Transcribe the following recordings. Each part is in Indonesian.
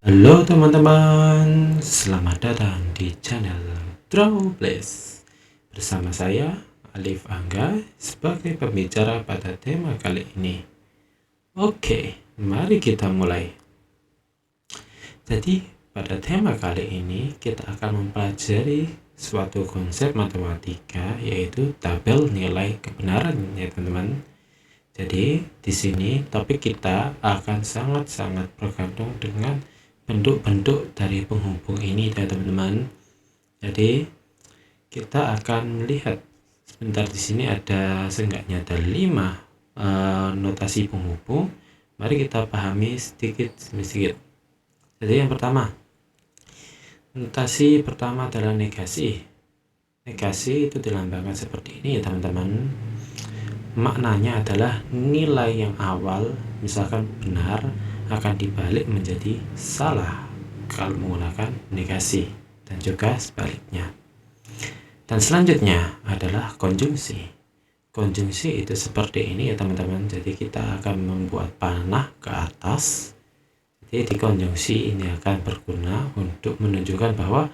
Halo teman-teman, selamat datang di channel Drawplace. Bersama saya, Alif Angga, sebagai pembicara pada tema kali ini. Oke, mari kita mulai. Jadi, pada tema kali ini kita akan mempelajari suatu konsep matematika, yaitu tabel nilai kebenaran ya teman-teman. Jadi, di sini topik kita akan sangat-sangat bergantung dengan bentuk-bentuk dari penghubung ini ya teman-teman. Jadi kita akan melihat sebentar, di sini ada seenggaknya ada 5 notasi penghubung. Mari kita pahami sedikit demi sedikit. Jadi yang pertama, notasi pertama adalah negasi. Negasi itu dilambangkan seperti ini ya teman-teman. Maknanya adalah nilai yang awal misalkan benar akan dibalik menjadi salah kalau menggunakan negasi, dan juga sebaliknya. Dan selanjutnya adalah konjungsi. Konjungsi itu seperti ini ya teman-teman. Jadi kita akan membuat panah ke atas. Jadi di konjungsi ini akan berguna untuk menunjukkan bahwa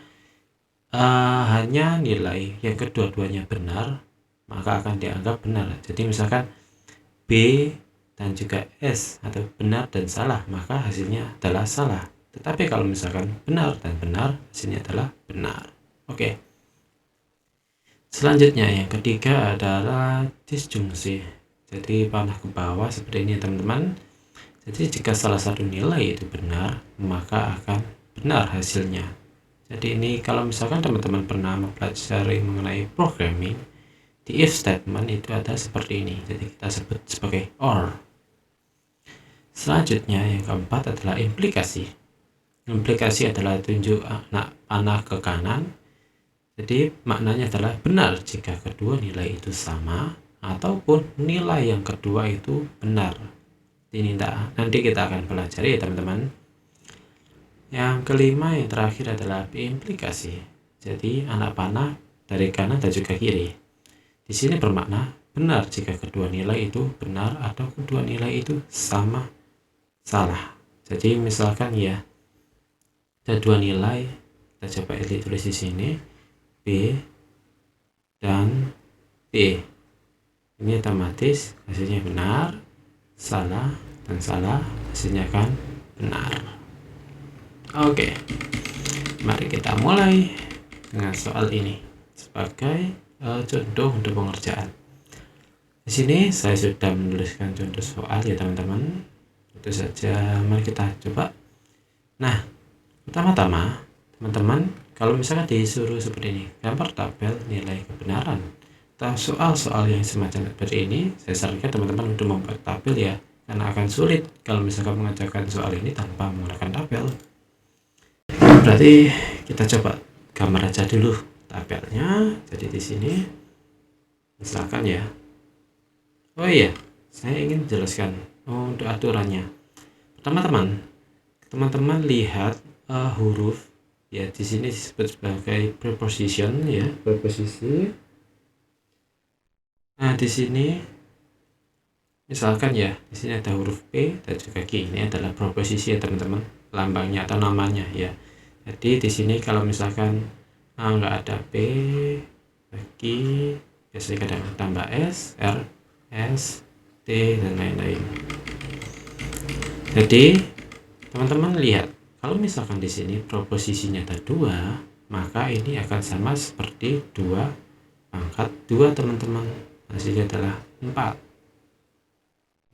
hanya nilai yang kedua-duanya benar maka akan dianggap benar. Jadi misalkan B dan juga S atau benar dan salah, maka hasilnya adalah salah. Tetapi kalau misalkan benar dan benar, hasilnya adalah benar. Oke. Selanjutnya yang ketiga adalah disjungsi. Jadi panah ke bawah seperti ini teman-teman. Jadi jika salah satu nilai itu benar, maka akan benar hasilnya. Jadi ini kalau misalkan teman-teman pernah mempelajari mengenai programming, di if statement itu ada seperti ini. Jadi kita sebut sebagai OR. Selanjutnya yang keempat adalah implikasi. Implikasi adalah tunjuk panah ke kanan. Jadi maknanya adalah benar jika kedua nilai itu sama, ataupun nilai yang kedua itu benar. Ini nanti kita akan pelajari ya teman-teman. Yang kelima yang terakhir adalah implikasi. Jadi anak panah dari kanan dan juga kiri. Di sini bermakna benar jika kedua nilai itu benar atau kedua nilai itu sama salah. Jadi misalkan ya ada dua nilai, kita coba tulis di sini B dan B. Ini otomatis hasilnya benar, salah dan salah, hasilnya kan benar. Oke, mari kita mulai dengan soal ini sebagai contoh untuk pengerjaan. Di sini saya sudah menuliskan contoh soal ya teman-teman. Itu saja, mari kita coba. Nah, pertama-tama teman-teman kalau misalkan disuruh seperti ini, gambar tabel nilai kebenaran atau soal-soal yang semacam seperti ini, saya sarankan teman-teman untuk membuat tabel ya, karena akan sulit kalau misalkan mengerjakan soal ini tanpa menggunakan tabel. Berarti kita coba gambar aja dulu tabelnya. Jadi di sini misalkan ya, oh iya, saya ingin jelaskan untuk aturannya. Teman-teman lihat huruf ya, di sini disebut sebagai preposition ya, preposisi. Nah, di sini misalkan ya, di sini ada huruf P dan juga Q. Ini adalah preposisi ya teman-teman, lambangnya atau namanya ya. Jadi di sini kalau misalkan nggak ada P, Q, biasanya kadang tambah S, R, S, T dan lain-lain. Jadi teman-teman lihat, kalau misalkan di sini proposisinya ada 2, maka ini akan sama seperti 2 pangkat 2 teman-teman, hasilnya adalah 4.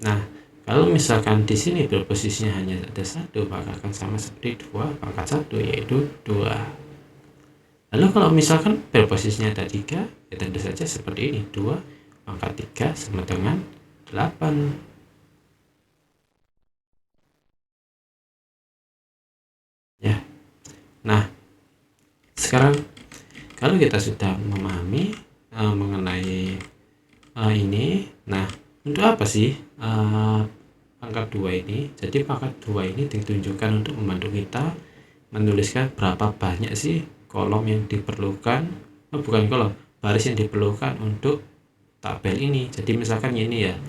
Nah, kalau misalkan di sini proposisinya hanya ada 1, maka akan sama seperti 2 pangkat 1, yaitu 2. Lalu kalau misalkan proposisinya ada 3, ya tentu saja seperti ini, 2 pangkat 3 sama dengan 8. Ya. Nah, sekarang kalau kita sudah memahami mengenai ini, nah untuk apa sih pangkat 2 ini? Jadi pangkat 2 ini ditunjukkan untuk membantu kita menuliskan berapa banyak sih kolom yang diperlukan, bukan kolom, baris yang diperlukan untuk tabel ini. Jadi misalkan ini ya,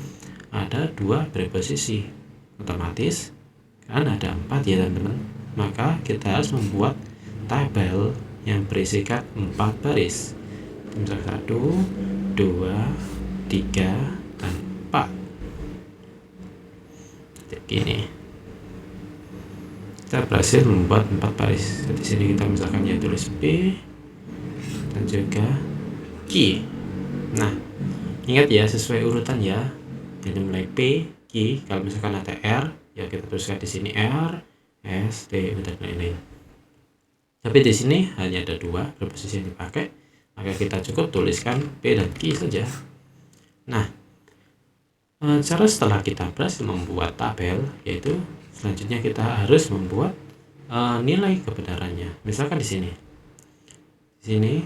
ada 2 preposisi, otomatis kan ada 4 ya teman-teman. maka kita harus membuat tabel yang berisikan 4 baris. Misalkan 1, 2, 3, dan 4. Jadi ini kita berhasil membuat 4 baris. Di sini kita misalkan ya tulis B dan juga Q. Nah, ingat ya, sesuai urutan ya. Jadi mulai P, Q, kalau misalkan ada R, ya kita tuliskan di sini R, S, T, dan lain-lain. Tapi di sini hanya ada 2 preposisi yang dipakai, maka kita cukup tuliskan P dan Q saja. Nah, cara setelah kita berhasil membuat tabel, yaitu selanjutnya kita harus membuat nilai kebenarannya. Misalkan di sini.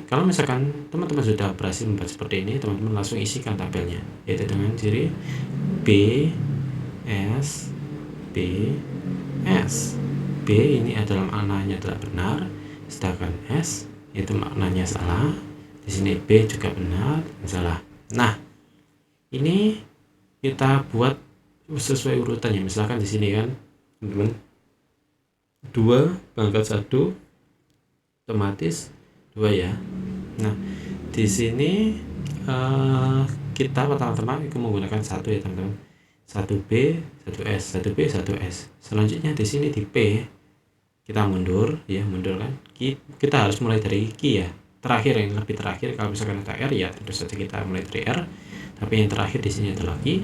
Kalau misalkan teman-teman sudah berhasil membuat seperti ini, teman-teman langsung isikan tabelnya, yaitu dengan ciri B, S, B, S. B ini adalah maknanya adalah benar, sedangkan S itu maknanya salah. Di sini B juga benar, salah. Nah, ini kita buat sesuai urutannya. Misalkan di sini kan, teman-teman, 2 pangkat 1 otomatis 2 ya. Nah, di sini kita pertama-tama menggunakan 1 ya, teman-teman. 1B, 1S, 1B, 1S. Selanjutnya di sini di P kita mundur ya, mundur kan. Kita harus mulai dari Q ya. Terakhir, yang lebih terakhir. Kalau misalkan ada R ya tentu saja kita mulai dari R. Tapi yang terakhir di sini adalah Q.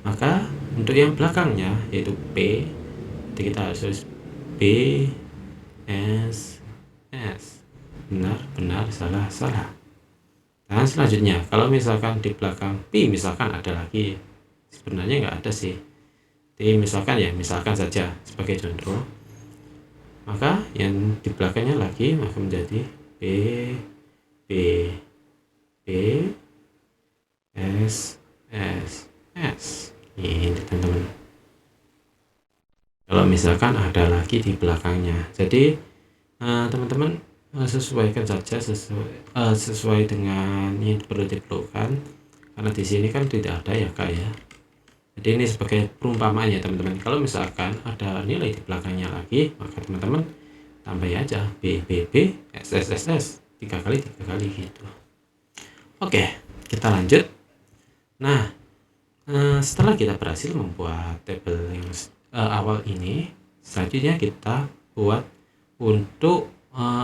Maka untuk yang belakangnya yaitu P, jadi kita harus B, S, S. Benar, benar, salah, salah. Dan selanjutnya, kalau misalkan di belakang P misalkan ada lagi, sebenarnya nggak ada sih. Jadi misalkan ya, misalkan saja sebagai contoh, maka yang di belakangnya lagi maka menjadi B, B, B, S, S, S. Ini teman-teman. Kalau misalkan ada lagi di belakangnya, jadi teman-teman sesuaikan saja sesuai dengan yang perlu diperlukan, karena di sini kan tidak ada ya Kak ya. Jadi ini sebagai perumpamaan ya teman-teman. Kalau misalkan ada nilai di belakangnya lagi, maka teman-teman tambah aja B, B, B, S, S, S, S 3 kali gitu. Oke, kita lanjut. Nah, setelah kita berhasil membuat tabel yang awal ini, selanjutnya kita buat untuk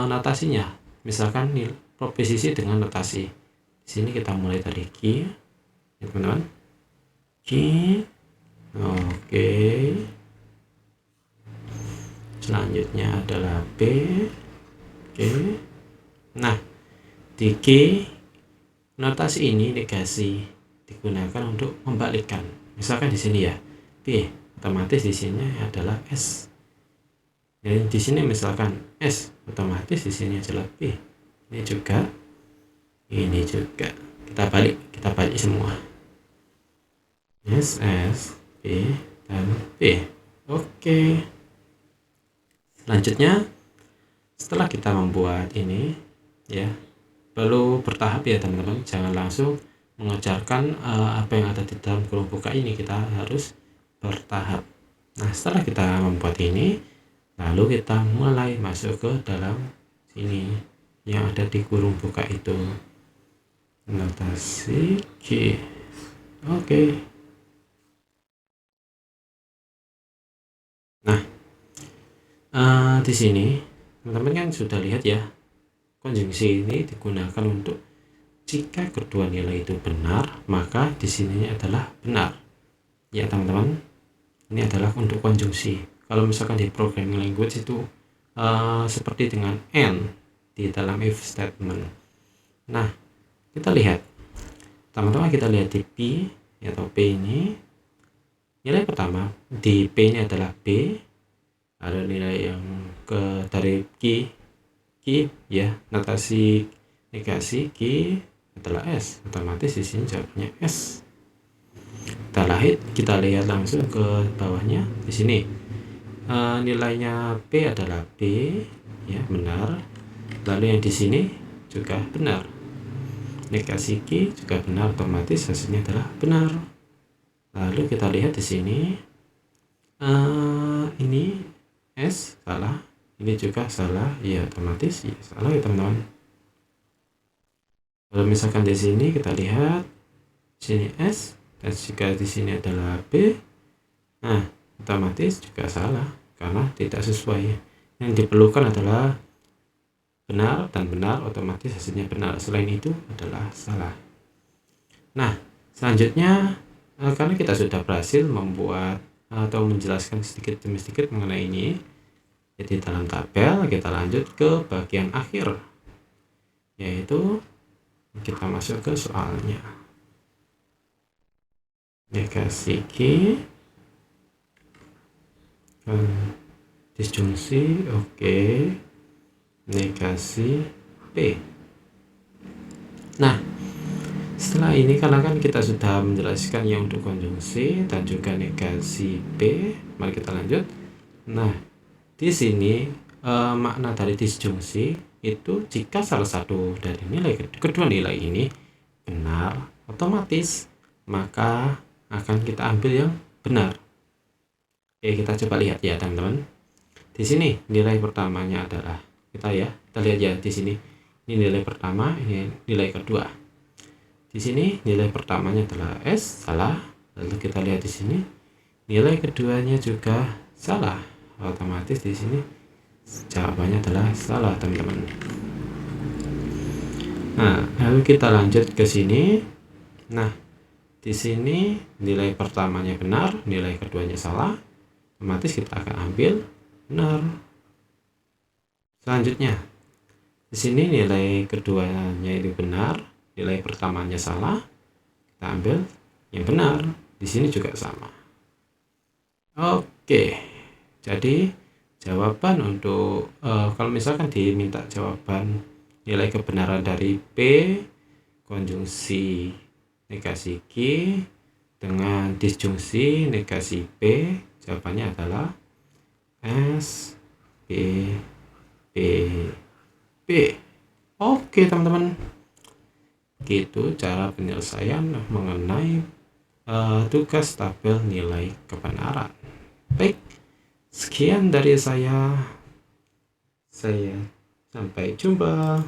notasinya. Misalkan proposisi dengan notasi. Di sini kita mulai dari Q ya teman-teman. Q, oke. Selanjutnya adalah B, oke. Nah, di Q notasi ini negasi digunakan untuk membalikkan. Misalkan di sini ya B, otomatis di sini adalah S. Jadi di sini misalkan S, otomatis di sini adalah B. Ini juga, ini juga. Kita balik semua. S, S, B, dan B. Oke. Selanjutnya, setelah kita membuat ini, ya, perlu bertahap ya teman-teman. Jangan langsung mengejarkan apa yang ada di dalam kurung buka ini. Kita harus bertahap. Nah, setelah kita membuat ini, lalu kita mulai masuk ke dalam sini yang ada di kurung buka itu. Notasi Q. Oke. Nah, di sini teman-teman kan sudah lihat ya, konjungsi ini digunakan untuk jika kedua nilai itu benar, maka di sini adalah benar. Ya teman-teman, ini adalah untuk konjungsi. Kalau misalkan di programming language itu seperti dengan and di dalam if statement. Nah, kita lihat. Teman-teman kita lihat di P atau P ini. Nilai pertama di P ini adalah B. Ada nilai yang dari Q ya, notasi negasi Q adalah S, otomatis di sini jawabannya S. Kita lihat langsung ke bawahnya. Di sini nilainya P adalah B ya, benar. Lalu yang di sini juga benar. Negasi Q juga benar, otomatis hasilnya adalah benar. Lalu kita lihat di sini ini S salah, ini juga salah, ya otomatis ya salah ya teman-teman. Kalau misalkan di sini kita lihat di sini S dan jika di sini adalah B, nah otomatis juga salah karena tidak sesuai. Yang diperlukan adalah benar dan benar, otomatis hasilnya benar. Selain itu adalah salah. Nah, selanjutnya karena kita sudah berhasil membuat atau menjelaskan sedikit demi sedikit mengenai ini, jadi dalam tabel kita lanjut ke bagian akhir, yaitu kita masuk ke soalnya. Negasi Q, disjungsi, oke, negasi P. Nah, setelah ini karena kan kita sudah menjelaskan yang untuk konjungsi dan juga negasi P, mari kita lanjut. Nah, di sini makna dari disjungsi itu jika salah satu dari kedua nilai ini benar, otomatis maka akan kita ambil yang benar. Oke, kita coba lihat ya teman-teman. Di sini nilai pertamanya adalah kita lihat ya di sini. Ini nilai pertama, ini nilai kedua. Di sini nilai pertamanya adalah S, salah. Lalu kita lihat di sini nilai keduanya juga salah. Otomatis di sini jawabannya adalah salah, teman-teman. Nah, lalu kita lanjut ke sini. Nah, di sini nilai pertamanya benar, nilai keduanya salah, otomatis kita akan ambil benar. Selanjutnya, di sini nilai keduanya itu benar, nilai pertamanya salah, kita ambil yang benar. Di sini juga sama. Oke, jadi jawaban untuk kalau misalkan diminta jawaban nilai kebenaran dari P konjungsi negasi Q dengan disjungsi negasi P, jawabannya adalah S, P, P, P. Oke teman-teman, gitu cara penyelesaian mengenai tugas tabel nilai kebenaran. Baik, sekian dari saya sampai jumpa.